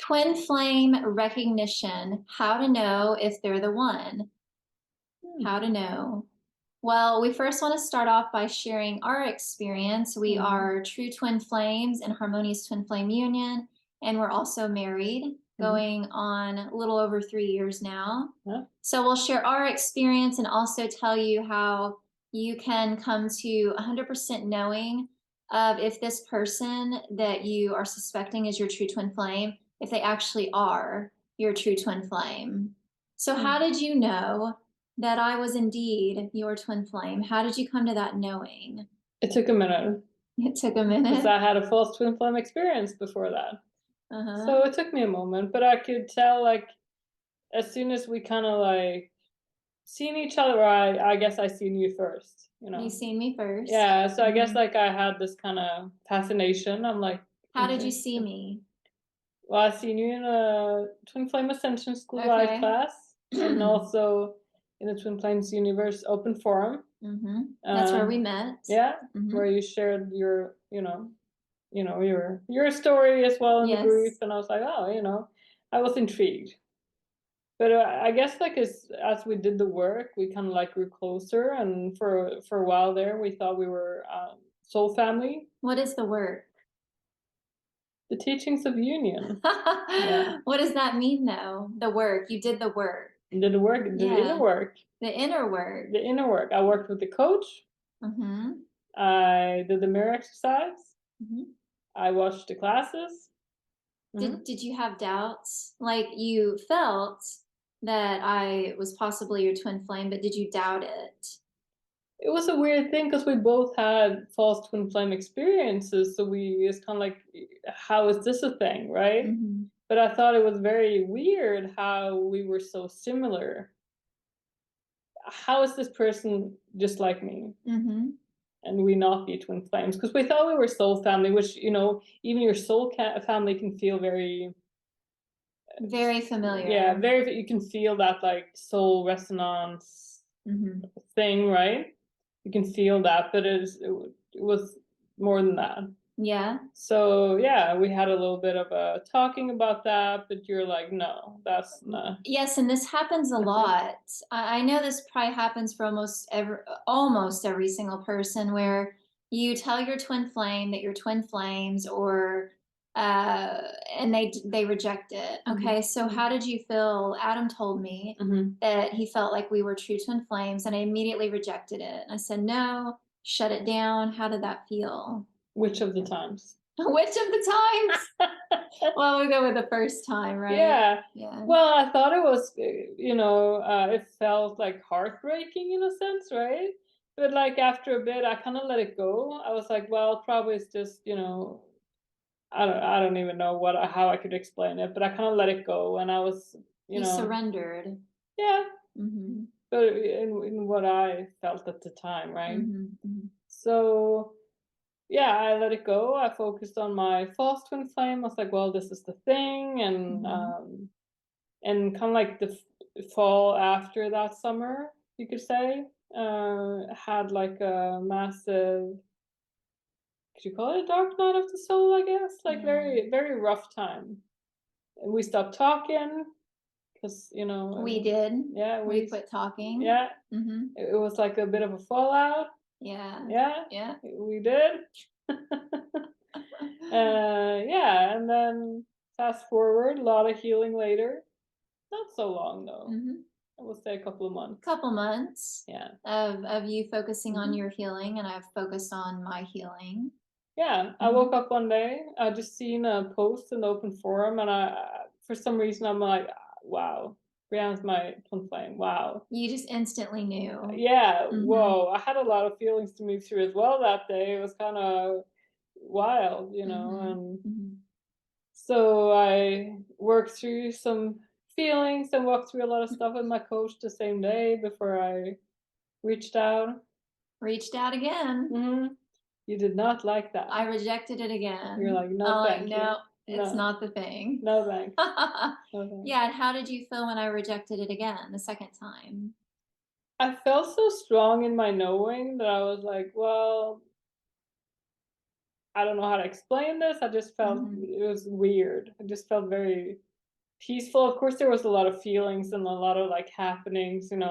Twin flame recognition, how to know if they're the one. How to know. Well, we first want to start off by sharing our experience. We are true twin flames in Harmonious twin flame union, and we're also married, going on a little over 3 years now. So we'll share our experience and also tell you how you can come to 100% knowing of if this person that you are suspecting is your true twin flame, if they actually are your true twin flame. So how did you know that I was indeed your twin flame? How did you come to that knowing? It took a minute. It took a minute. Because I had a false twin flame experience before that. So it took me a moment, but I could tell, like, as soon as we kind of like seen each other, I guess I seen you first, you know. You seen me first. Yeah, so I guess like I had this kind of fascination. I'm like, how did you see me? Well, I seen you in a Twin Flame Ascension School Live class, and also in the Twin Flames Universe Open Forum. That's where we met. Yeah, where you shared your, your story as well in the group, and I was like, oh, I was intrigued. But I guess like as we did the work, we kind of like grew closer, and for a while there, we thought we were soul family. What is the work? The teachings of union. What does that mean, though? The work. You did the work. Did the work. Did the inner work. The inner work. The inner work. I worked with the coach. I did the mirror exercise. I watched the classes. Did you have doubts? Like, you felt that I was possibly your twin flame, but did you doubt it? It was a weird thing because we both had false twin flame experiences, so it's kind of like, how is this a thing, right? But I thought it was very weird how we were so similar. How is this person just like me? And we not be twin flames? Because we thought we were soul family, which, even your soul family can feel very familiar. Yeah, you can feel that like soul resonance thing, right? You can feel that, but it was more than that. Yeah. So yeah, we had a little bit of a talking about that, but you're like, no, that's not. Yes, and this happens a lot. I know this probably happens for almost every single person, where you tell your twin flame that you're twin flames, or and they reject it. Okay, so how did you feel? Adam told me that he felt like we were true twin flames, and I immediately rejected it. I said, no, shut it down. How did that feel? Which of the times? Which of the times? Well, we go with the first time, right? Yeah. Well, I thought it was, it felt like heartbreaking in a sense, right? But like after a bit, I kind of let it go. I was like, well, probably it's just, I don't even know how I could explain it, but I kind of let it go, and I was, you surrendered. Yeah. But in what I felt at the time, right? So yeah, I let it go. I focused on my false twin flame. I was like, well, this is the thing, and kind of like the fall after that summer, you could say, had like a massive, could you call it a dark night of the soul, I guess? Like very, very rough time. And we stopped talking because, we did. Yeah, we quit talking. Yeah. It was like a bit of a fallout. Yeah. Yeah. We did. Yeah, and then fast forward, a lot of healing later. Not so long though. I will say a couple of months. Couple months. Yeah. Of you focusing on your healing, and I've focused on my healing. Yeah, I woke up one day. I just seen a post in the open forum, and I, for some reason, I'm like, wow, Breann's my twin flame. Wow. You just instantly knew. Yeah. Whoa. I had a lot of feelings to move through as well that day. It was kind of wild, and so I worked through some feelings and walked through a lot of stuff with my coach the same day before I reached out. Reached out again. You did not like that. I rejected it again. You're like, no, thank you. No, it's not the thing. No, thanks. No, thanks. Yeah, and how did you feel when I rejected it again, the second time? I felt so strong in my knowing that I was like, well, I don't know how to explain this. I just felt it was weird. I just felt very peaceful. Of course, there was a lot of feelings and a lot of like happenings, but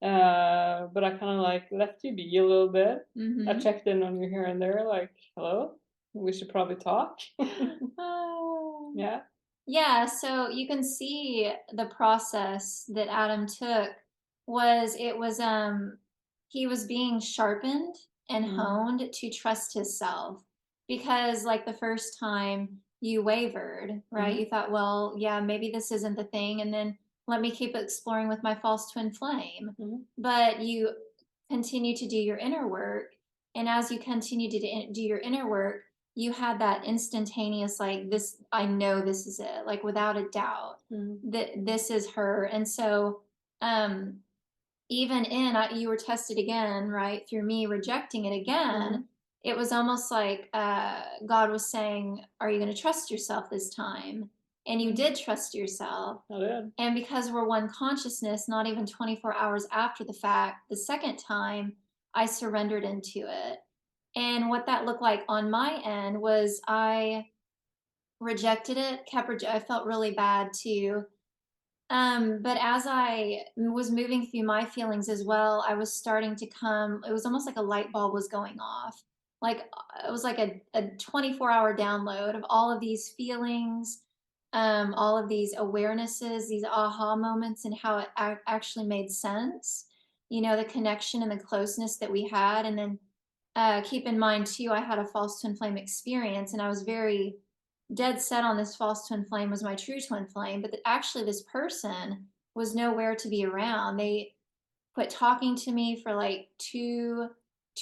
I kind of like left you be a little bit. I checked in on you here and there, like, hello, we should probably talk. Oh. Yeah. Yeah, so you can see the process that Adam took was it was he was being sharpened and honed to trust himself because like the first time you wavered, right? You thought, well, yeah, maybe this isn't the thing and then let me keep exploring with my false twin flame. But you continue to do your inner work and as you continue to do your inner work, you had that instantaneous like this I know this is it like without a doubt that this is her and so um even you were tested again right through me rejecting it again it was almost like God was saying are you going to trust yourself this time and you did trust yourself I did. and because we're one consciousness not even 24 hours after the fact the second time I surrendered into it and what that looked like on my end was I rejected it, I felt really bad too. But as I was moving through my feelings as well, I was starting to come, it was almost like a light bulb was going off. Like it was like a 24-hour download of all of these feelings, all of these awarenesses, these aha moments, and how it actually made sense. The connection and the closeness that we had. And then keep in mind too, I had a false twin flame experience, and I was very dead set on this false twin flame was my true twin flame. But actually, this person was nowhere to be around. They quit talking to me for like 2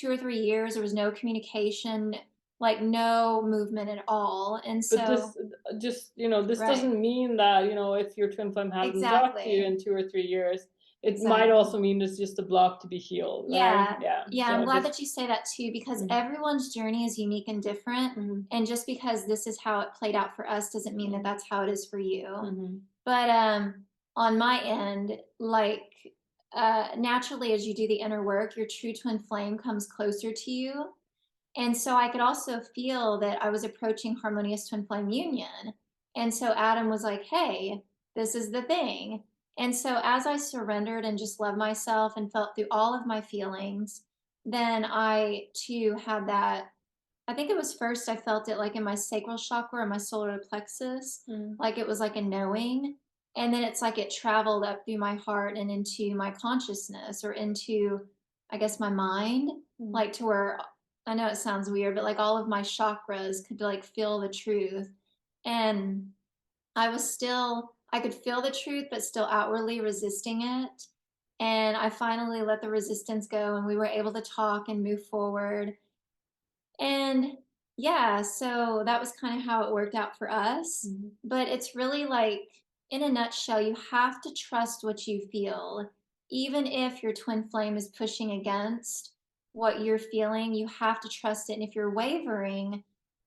or 3 years. There was no communication, like no movement at all. And But so, this just, this right, doesn't mean that, if your twin flame hasn't talked to you exactly, in 2 or 3 years, it might exactly. also mean it's just a block to be healed, right? Yeah. Yeah. Yeah, I'm So glad just that you say that too, because everyone's journey is unique and different. And just because this is how it played out for us doesn't mean that that's how it is for you. But on my end, like naturally as you do the inner work, your true twin flame comes closer to you. And so I could also feel that I was approaching harmonious twin flame union. And so Adam was like, hey, this is the thing. And so as I surrendered and just loved myself and felt through all of my feelings, then I too had that. I think it was first I felt it like in my sacral chakra or my solar plexus, like it was like a knowing. And then it's like it traveled up through my heart and into my consciousness or into, I guess, my mind, like to where I know it sounds weird, but like all of my chakras could like feel the truth. And I could feel the truth, but still outwardly resisting it. And I finally let the resistance go and we were able to talk and move forward. And yeah, so that was kind of how it worked out for us. But it's really like, in a nutshell, you have to trust what you feel. Even if your twin flame is pushing against what you're feeling, you have to trust it. And if you're wavering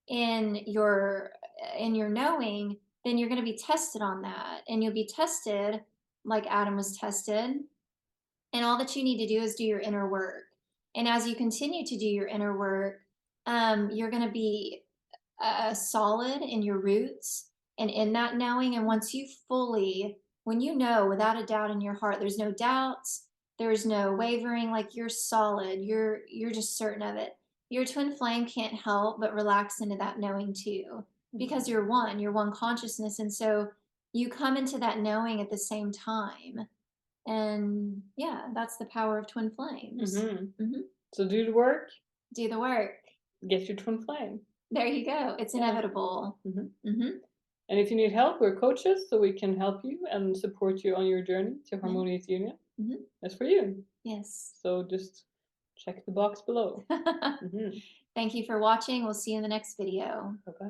in your knowing, then you're going to be tested on that. And you'll be tested like Adam was tested. And all that you need to do is do your inner work. And as you continue to do your inner work, you're going to be solid in your roots and in that knowing. And once you when you know without a doubt in your heart, there's no doubts, there's no wavering, like you're solid, you're just certain of it. Your twin flame can't help but relax into that knowing too, because you're one consciousness. And so you come into that knowing at the same time. And yeah, that's the power of twin flames. So do the work. Do the work. Get your twin flame. There you go. It's inevitable. And if you need help, we're coaches, so we can help you and support you on your journey to harmonious union. That's for you. Yes. So just check the box below. Thank you for watching. We'll see you in the next video. Bye-bye.